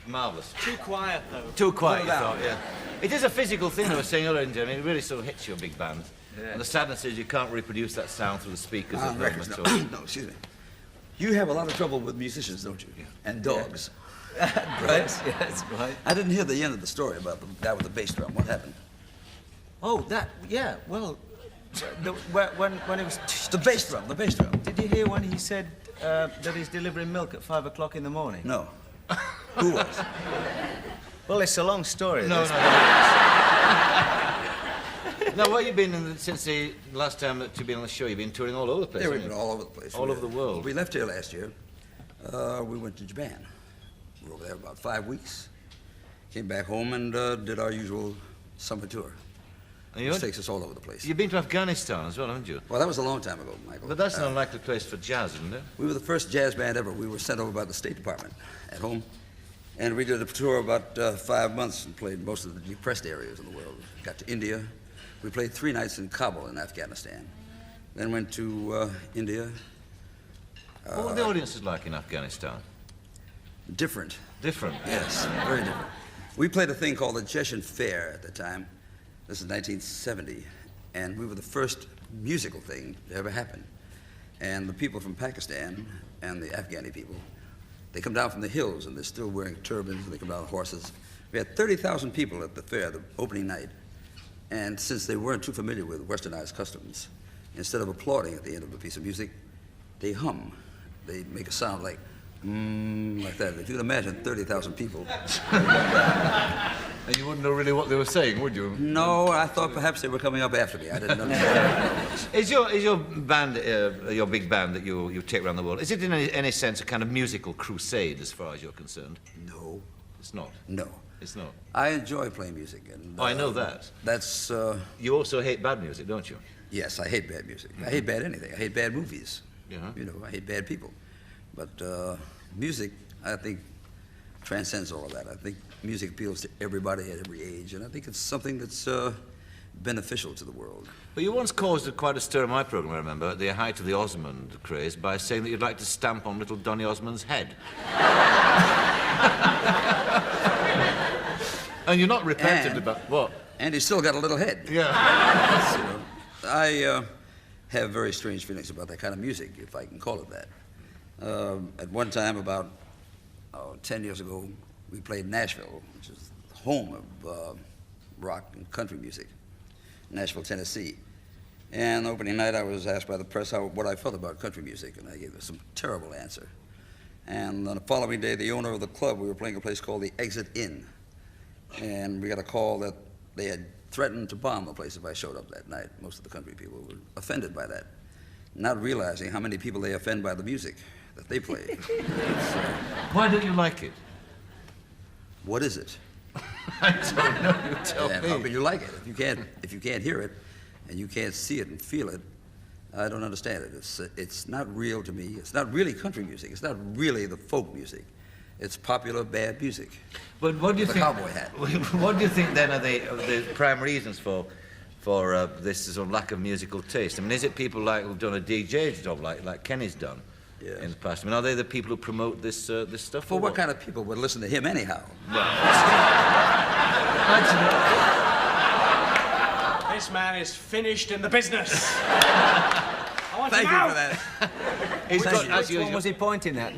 Marvellous. Too quiet, though. Too quiet, you thought, yeah. It is a physical thing, I was saying earlier, Jimmy. It really sort of hits your big band. Yeah. And the sadness is you can't reproduce that sound through the speakers at records, home. no, excuse me. You have a lot of trouble with musicians, don't you? Yeah. And dogs. Yeah. Right? Yes, right. I didn't hear the end of the story about the guy with the bass drum. What happened? Oh, that, yeah, well, when it was... The bass drum, the bass drum. Did you hear when he said that he's delivering milk at 5 o'clock in the morning? No. Who was? Well, it's a long story. No. Now, where have you been since the last time that you've been on the show? You've been touring all over the place, Yeah, we've been all over the place. All over the world. We left here last year. We went to Japan. We were over there about 5 weeks. Came back home and did our usual summer tour. Which takes us all over the place. You've been to Afghanistan as well, haven't you? Well, that was a long time ago, Michael. But that's an unlikely place for jazz, isn't it? We were the first jazz band ever. We were sent over by the State Department at home. And we did a tour about 5 months and played most of the depressed areas in the world. Got to India. We played 3 nights in Kabul in Afghanistan. Then went to India. What were the audiences like in Afghanistan? Different. Different? Yes, very different. We played a thing called the Chechen Fair at the time. This is 1970. And we were the first musical thing to ever happen. And the people from Pakistan and the Afghani people, they come down from the hills and they're still wearing turbans and they come down on horses. We had 30,000 people at the fair the opening night. And since they weren't too familiar with westernized customs, instead of applauding at the end of a piece of music, they hum. They make a sound like that. If you could imagine 30,000 people. And you wouldn't know really what they were saying, would you? No, I thought perhaps they were coming up after me. I didn't understand. Is your band, your big band that you take around the world, is it in any sense a kind of musical crusade as far as you're concerned? No. It's not? No. It's not? I enjoy playing music. And, I know that. That's... You also hate bad music, don't you? Yes, I hate bad music. I hate bad anything. I hate bad movies. Yeah. You know, I hate bad people. But music, I think, transcends all of that. I think music appeals to everybody at every age, and I think it's something that's beneficial to the world. Well, you once caused quite a stir in my program, I remember, at the height of the Osmond craze, by saying that you'd like to stamp on little Donny Osmond's head. And you're not repentant about what? And he's still got a little head. Yeah. So, I have very strange feelings about that kind of music, if I can call it that. At one time, about 10 years ago, we played Nashville, which is the home of rock and country music, Nashville, Tennessee. And the opening night, I was asked by the press what I felt about country music, and I gave some terrible answer. And on the following day, the owner of the club, we were playing a place called the Exit Inn, and we got a call that they had threatened to bomb the place if I showed up that night. Most of the country people were offended by that, not realizing how many people they offend by the music that they play. Why don't you like it? What is it? I don't know. You tell me. How can you like it? If you can't hear it, and you can't see it and feel it, I don't understand it. It's not real to me. It's not really country music. It's not really the folk music. It's popular bad music. But what do you think? Cowboy hat. What do you think then are the prime reasons for this sort of lack of musical taste? I mean, is it people who've done a DJ job like Kenny's done in the past? I mean, are they the people who promote this stuff? For what kind of people would listen to him anyhow? This man is finished in the business. Thank you for that. Which one was he pointing at?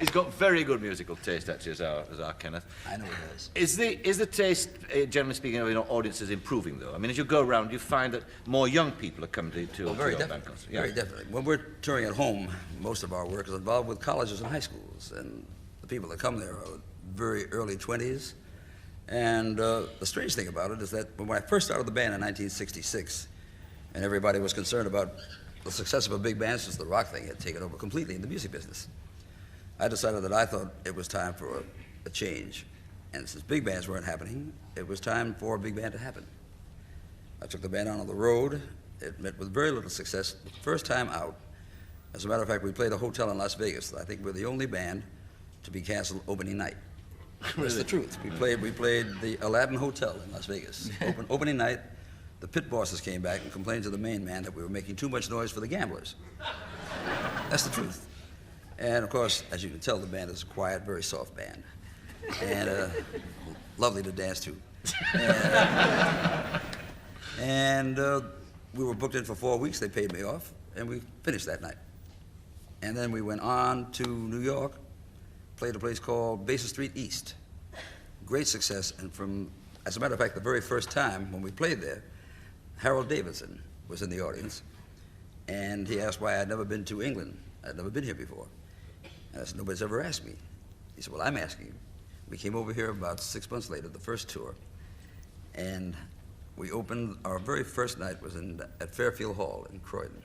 He's got very good musical taste, actually, as our Kenneth. I know he does. Is the taste, generally speaking, of audiences improving, though? I mean, as you go around, you find that more young people are coming to your band concerts. Very definitely. When we're touring at home, most of our work is involved with colleges and high schools, and the people that come there are very early 20s. And the strange thing about it is that when I first started the band in 1966, and everybody was concerned about the success of a big band since the rock thing had taken over completely in the music business, I decided that I thought it was time for a change. And since big bands weren't happening, it was time for a big band to happen. I took the band out on the road. It met with very little success. The first time out, as a matter of fact, we played a hotel in Las Vegas. I think we're the only band to be canceled opening night. That's the truth. We played the Aladdin Hotel in Las Vegas. Opening night, the pit bosses came back and complained to the main man that we were making too much noise for the gamblers. That's the truth. And of course, as you can tell, the band is a quiet, very soft band. And lovely to dance to. And we were booked in for 4 weeks. They paid me off, and we finished that night. And then we went on to New York, played a place called Basin Street East. Great success, and as a matter of fact, the very first time when we played there, Harold Davidson was in the audience, and he asked why I'd never been to England. I'd never been here before. And I said, nobody's ever asked me. He said, well, I'm asking you. We came over here about 6 months later, the first tour, and we opened, our very first night was at Fairfield Hall in Croydon.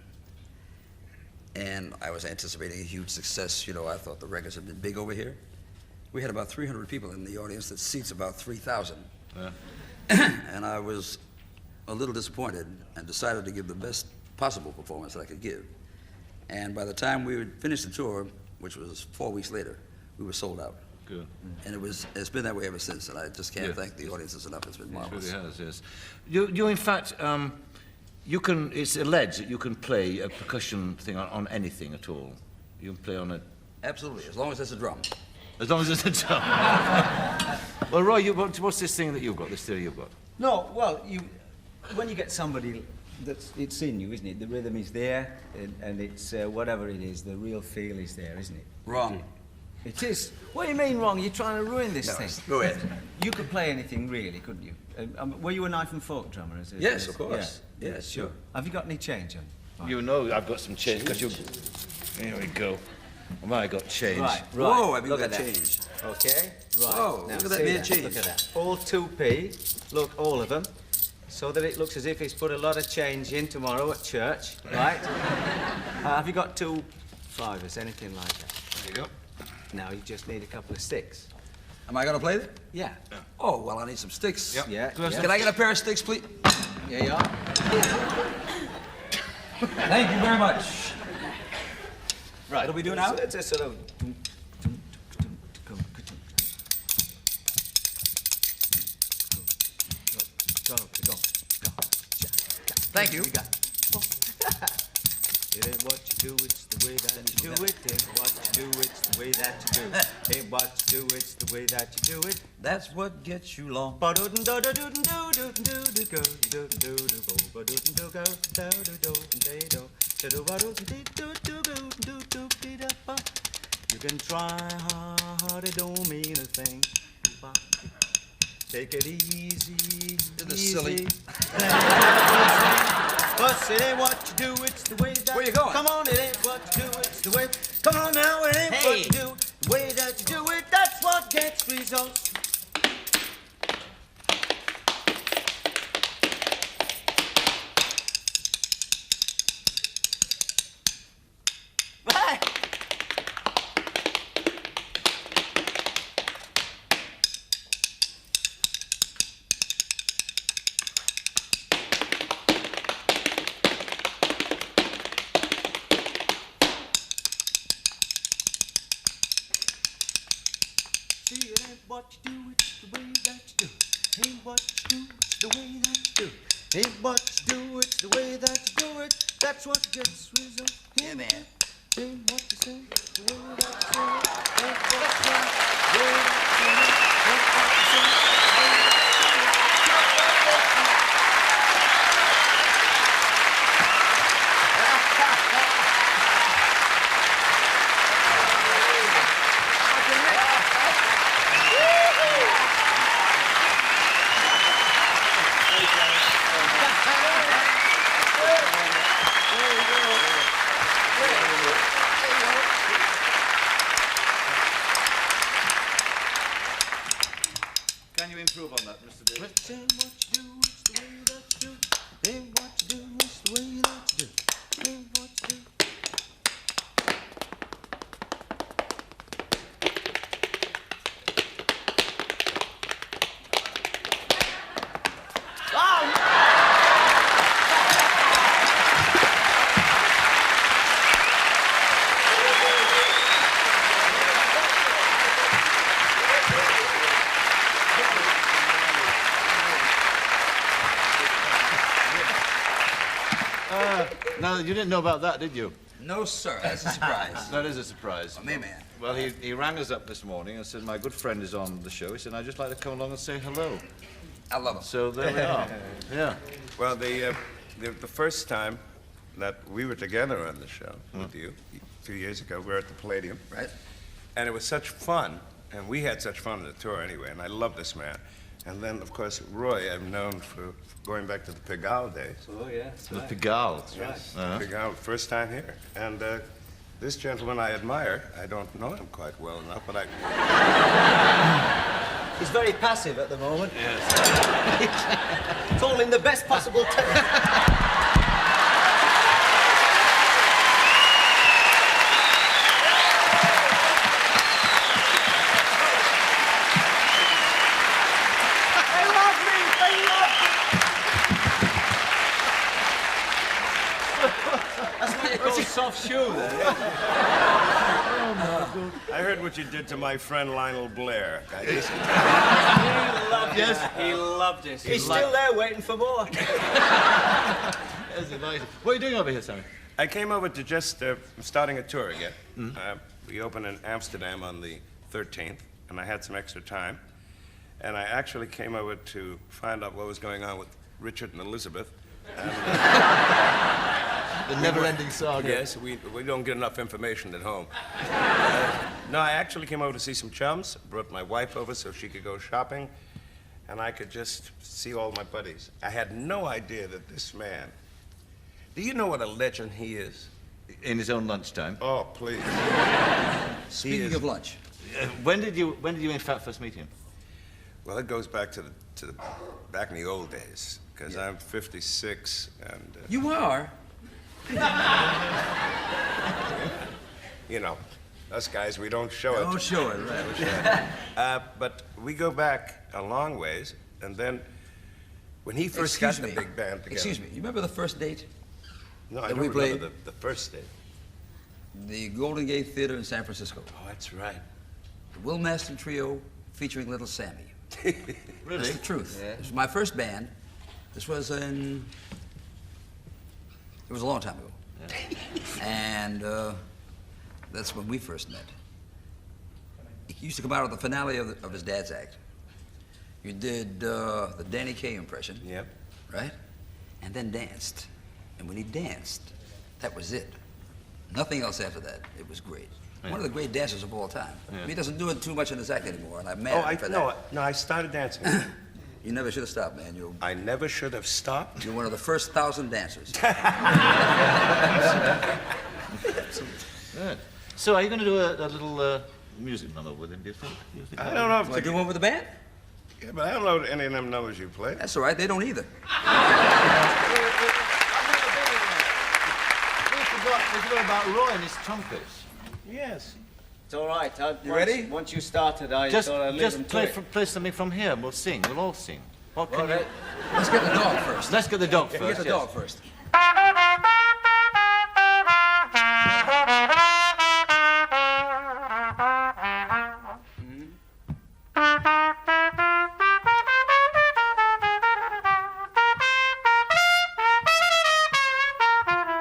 And I was anticipating a huge success. You know, I thought the records had been big over here. We had about 300 people in the audience that seats about 3,000. Yeah. And I was a little disappointed and decided to give the best possible performance that I could give. And by the time we would finish the tour, which was 4 weeks later, we were sold out. Good. And it's been that way ever since, and I just can't thank the audiences enough. It's been marvelous. It really has, yes. You in fact, it's alleged that you can play a percussion thing on anything at all. You can play on it. Absolutely, as long as there's a drum. As long as there's a drum. Well, Roy, what's this thing that you've got, this theory you've got? No, well, when you get somebody it's in you, isn't it? The rhythm is there, and it's whatever it is, the real feel is there, isn't it? Wrong. It is. What do you mean wrong? You're trying to ruin this thing. Go ahead. You could play anything, really, couldn't you? Were you a knife and fork drummer? Yes, of course. Yeah. Yes, sure. Have you got any change on? Right. You know I've got some change, because you... Here we go. Have I got change? Right. Whoa, have you got change? Okay, right. Whoa, now, look at that man change. Look at that. All 2p, look, all of them, so that it looks as if he's put a lot of change in tomorrow at church, right? Have you got 2 fivers, anything like that? There you go. Now you just need a couple of sticks. Am I going to play it? Yeah. Oh, well, I need some sticks. Yep. Yeah. Can I get a pair of sticks, please? Here you are. Thank you very much. Right. What do we do now? It's a sort of... Go. Thank you. It ain't what you do, it's the way that you do it. Ain't what you do, it's the way that you do it. Ain't what you do, it's the way that you do it. That's what gets you long. You can try hard, it don't mean a thing. Take it easy. Isn't this silly? But it ain't what you do, it's the way that... Where you going? Come on, it ain't what you do, it's the way... Come on now, it ain't what you do, the way that you do it, that's what gets results. Right. See, it ain't what you do, it's the way that you do it. Ain't what you do, it's the way that you do it. Ain't what you do, it's the way that you do it. That's what gets results. Yeah, man. Ain't what you say, the way that you say it. Ain't what you say, the way that you say it. Ain't what you say, the way that you say it. Can you improve on that, Mr. Davis? Ain't what you do, it's the way that you do. Ain't what you do, it's the way that you do. Ain't what you do. Now, you didn't know about that, did you? No, sir. That's a surprise. That is a surprise. Oh, me, man. Well, he rang us up this morning and said, my good friend is on the show. He said, I'd just like to come along and say hello. I love him. So there we are. Yeah. Well, the first time that we were together on the show with you, 2 years ago, we were at the Palladium. Right. And it was such fun, and we had such fun on the tour anyway, and I love this man. And then, of course, Roy, I've known for going back to the Pigalle days. Oh, yeah, that's The right. Pigalle. That's Uh-huh. Pigalle, first time here. And this gentleman I admire, I don't know him quite well enough, but I... He's very passive at the moment. Yes. It's all in the best possible taste. Soft shoe there. I heard what you did to my friend Lionel Blair. I just... He loved it. He's still there waiting for more. That's amazing. What are you doing over here, Sammy? I came over to just starting a tour again. We opened in Amsterdam on the 13th, and I had some extra time. And I actually came over to find out what was going on with Richard and Elizabeth. The never-ending saga. Yes, we don't get enough information at home. No, I actually came over to see some chums, brought my wife over so she could go shopping, and I could just see all my buddies. I had no idea that this man... Do you know what a legend he is? In his own lunchtime. Oh, please. Speaking of lunch. When did you in fact first meet him? Well, it goes back to the back in the old days, because I'm 56, and... You are? You know, us guys, we don't show it. Don't show it, right. But we go back a long ways, and then when he first got the big band together... Excuse me, you remember the first date? No, I that don't we played? remember the first date. The Golden Gate Theater in San Francisco. Oh, that's right. The Will Maston Trio featuring Little Sammy. Really? That's the truth. Yeah. This was my first band. This was in... It was a long time ago. Yeah. And that's when we first met. He used to come out of the finale of his dad's act. You did the Danny Kaye impression. Yep. Right? And then danced. And when he danced, that was it. Nothing else after that. It was great. Yeah. One of the great dancers of all time. Yeah. He doesn't do it too much in his act anymore, and I'm mad Oh, at him for that. no, I started dancing. You never should have stopped, man. I never should have stopped. You're one of the first 1,000 dancers. Good. So are you going to do a little music number with him, do you think? I don't know if... Want to do one with the band? Yeah, but I don't know any of them numbers you play. That's all right. They don't either. We forgot about Roy and his trumpets. Yes. It's all right. You ready? Once you started, I thought I'd leave them to it. play something from here and we'll sing. We'll all sing. What can you... Let's get the dog first. Let's get the dog first. Get the yes. dog first.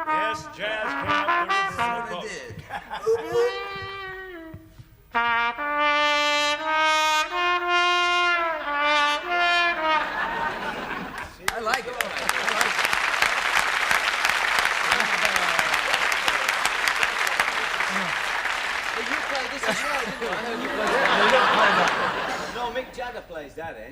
Yes, jazz came up the river. Did. I like it. Did you play this as well, didn't you? I heard you play that. No, Mick Jagger plays that, eh?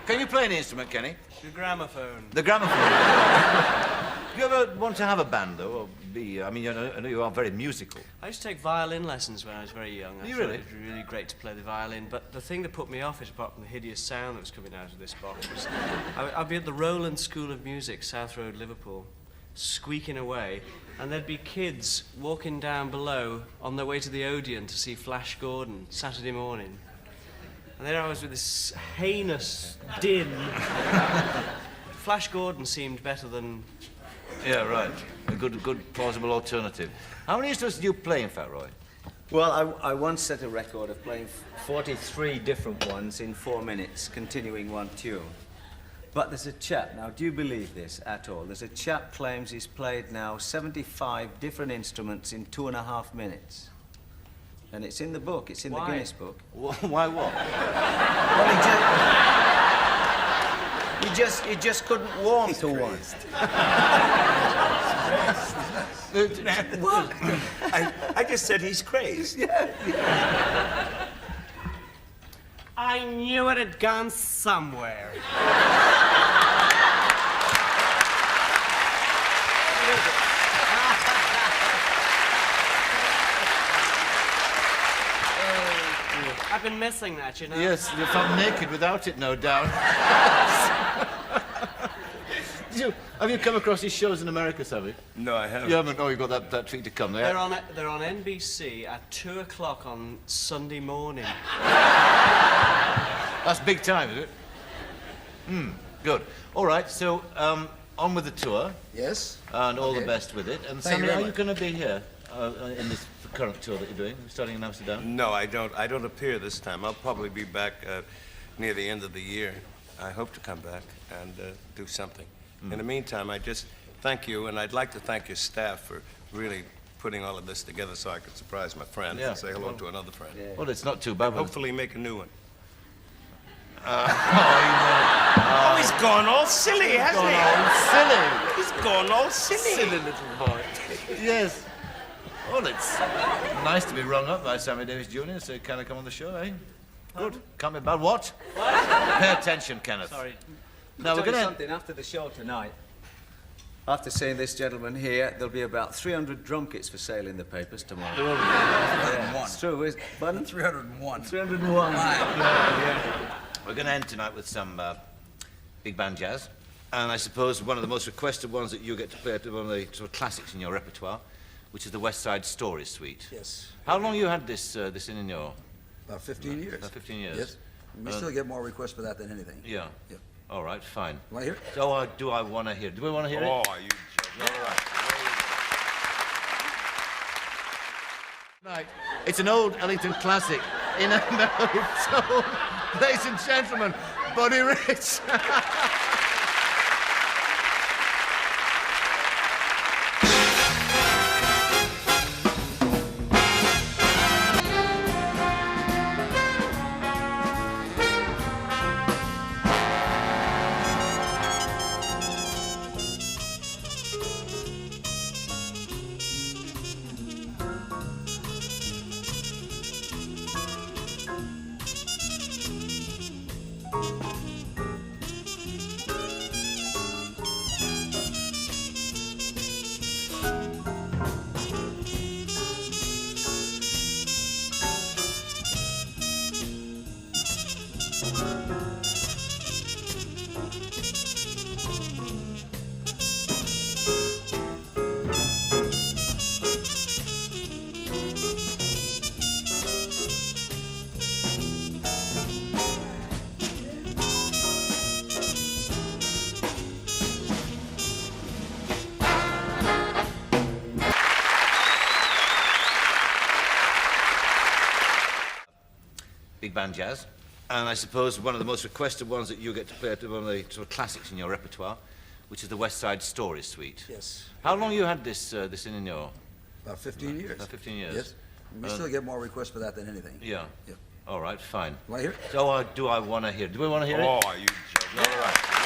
Can you play an instrument, Kenny? The gramophone. The gramophone. Do you ever want to have a band, though, or be... I mean, I know you are very musical. I used to take violin lessons when I was very young. I You thought really? It was really great to play the violin, but the thing that put me off it, apart from the hideous sound that was coming out of this box, was I'd be at the Roland School of Music, South Road, Liverpool, squeaking away, and there'd be kids walking down below on their way to the Odeon to see Flash Gordon Saturday morning. And there I was with this heinous din. Flash Gordon seemed better than... Yeah, right. A good plausible alternative. How many instruments do you play, in fact, Roy? Well, I once set a record of playing 43 different ones in 4 minutes, continuing one tune. But there's a chap, now do you believe this at all? There's a chap claims he's played now 75 different instruments in 2.5 minutes. And it's in the book, it's in the Guinness book. Why what? Well, he just couldn't warm to one. What? I just said he's crazed. I knew it had gone somewhere. I've been missing that, you know. Yes, you found naked without it, no doubt. Have you come across his shows in America, Sammy? No, I haven't. You haven't? Oh, you've got that treat to come. They're on NBC at 2 o'clock on Sunday morning. That's big time, is it? Good. All right, so on with the tour. Yes? And all the best with it. And Thank you Sammy, very are you much. going to be here in this current tour that you're doing, starting in Amsterdam? No, I don't. I don't appear this time. I'll probably be back near the end of the year. I hope to come back and do something. In the meantime, I just thank you, and I'd like to thank your staff for really putting all of this together so I could surprise my friends and say hello to another friend. Yeah. Well, it's not too bad. Hopefully make a new one. Oh, He's gone all silly, hasn't he? silly. He's gone all silly. Silly little boy. Yes. Well, it's nice to be rung up by Sammy Davis Jr., so kind of come on the show, eh? Good. Can't be bad. What? Pay attention, Kenneth. Sorry. No, we're Tell you going to... something, after the show tonight, after seeing this gentleman here, there'll be about 300 drum kits for sale in the papers tomorrow. 301. It's true, isn't it? Pardon? 301. 301. We're going to end tonight with some big band jazz. And I suppose one of the most requested ones that you get to play, one of the sort of classics in your repertoire, which is the West Side Story Suite. Yes. How long you had this in your... About 15 years. About 15 years? Yes. We still get more requests for that than anything. Yeah. Yep. All right, fine. Want to hear it? So do I want to hear it? Do we want to hear it? Oh, you joke. All right. Right. It's an old Ellington classic in a mellow tone. Ladies and gentlemen, Buddy Rich. Big band jazz. And I suppose one of the most requested ones that you get to play, one of the sort of classics in your repertoire, which is the West Side Story Suite. Yes. How long you had this in your... About 15 years. About 15 years? Yes. We still get more requests for that than anything. Yeah. Yep. All right, fine. Want to hear it? So do I want to hear it? Do we want to hear it? Oh, you joke. All right.